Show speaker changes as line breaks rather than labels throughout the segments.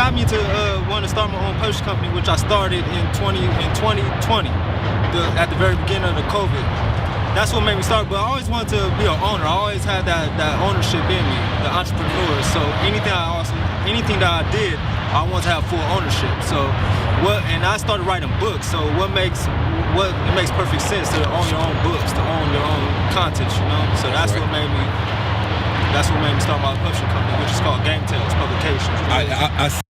got me to want to start my own publishing company, which I started in 2020, at the very beginning of the COVID. That's what made me start. But I always wanted to be an owner. I always had that ownership in me, the entrepreneur. So anything that I did, I want to have full ownership. And I started writing books. So it makes perfect sense to own your own books, to own your own content, you know. So that's what made me start my publishing company, which is called Gang Tales Publications.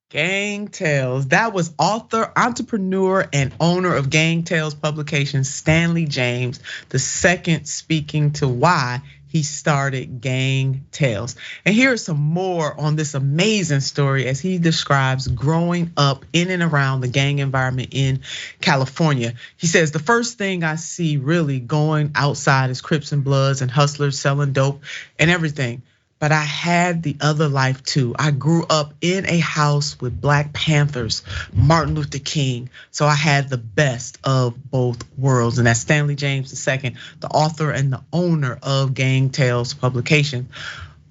Gang Tales. That was author, entrepreneur, and owner of Gang Tales Publications, Stanley James II, speaking to why he started Gang Tales. And here's some more on this amazing story as he describes growing up in and around the gang environment in California. He says, the first thing I see really going outside is Crips and Bloods and hustlers selling dope and everything. But I had the other life too. I grew up in a house with Black Panthers, Martin Luther King. So I had the best of both worlds. And that's Stanley James II, the author and the owner of Gang Tales Publication.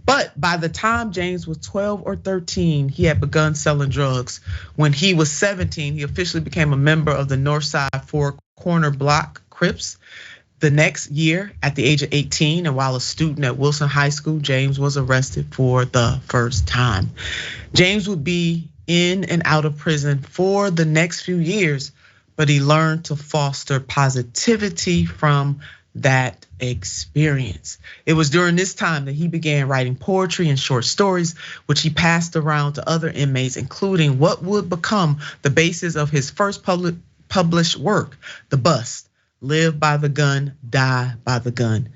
But by the time James was 12 or 13, he had begun selling drugs. When he was 17, he officially became a member of the Northside Four Corner Block Crips. The next year, at the age of 18, and while a student at Wilson High School, James was arrested for the first time. James would be in and out of prison for the next few years, but he learned to foster positivity from that experience. It was during this time that he began writing poetry and short stories, which he passed around to other inmates, including what would become the basis of his first published work, The Bust. Live by the gun, die by the gun.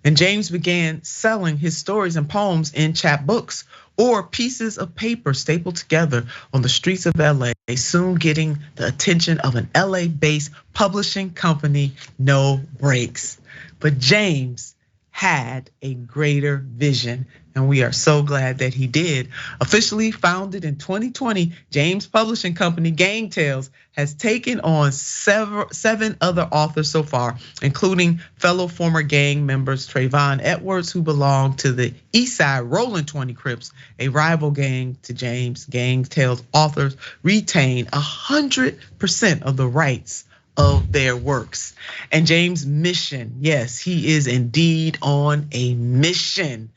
And James began selling his stories and poems in chapbooks or pieces of paper stapled together on the streets of LA, soon getting the attention of an LA-based publishing company, No Breaks. But James had a greater vision, and we are so glad that he did. Officially founded in 2020, James Publishing Company, Gang Tales, has taken on seven other authors so far, including fellow former gang members Trayvon Edwards, who belonged to the Eastside Rolling 20 Crips, a rival gang to James. Gang Tales authors retain 100% of the rights of their works. And James' mission, yes, he is indeed on a mission,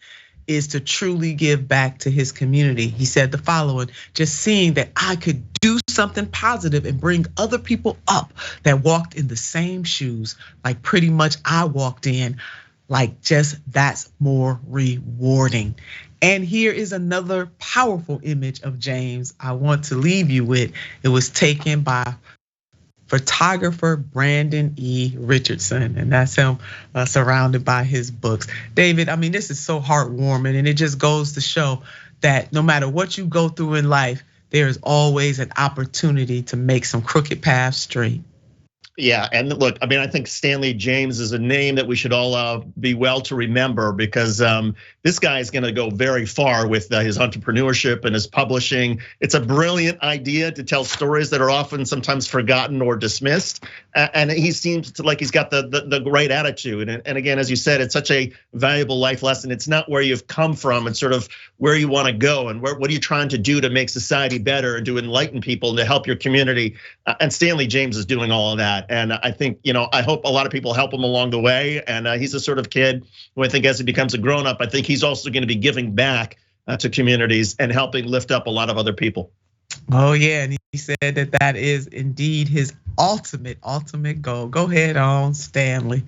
is to truly give back to his community. He said the following: just seeing that I could do something positive and bring other people up that walked in the same shoes like pretty much I walked in, like just that's more rewarding. And here is another powerful image of James I want to leave you with. It was taken by photographer Brandon E. Richardson, and that's him surrounded by his books. David, I mean, this is so heartwarming, and it just goes to show that no matter what you go through in life, there is always an opportunity to make some crooked paths straight.
Yeah, and look, I mean, I think Stanley James is a name that we should all be well to remember, because this guy is going to go very far with his entrepreneurship and his publishing. It's a brilliant idea to tell stories that are often sometimes forgotten or dismissed, and he seems to like he's got the right attitude. And again, as you said, it's such a valuable life lesson. It's not where you've come from; it's sort of where you want to go, and what are you trying to do to make society better and to enlighten people and to help your community. And Stanley James is doing all of that. And I think, I hope a lot of people help him along the way. And he's the sort of kid who I think as he becomes a grown up, I think he's also going to be giving back to communities and helping lift up a lot of other people.
Oh yeah, and he said that is indeed his ultimate goal. Go ahead on, Stanley.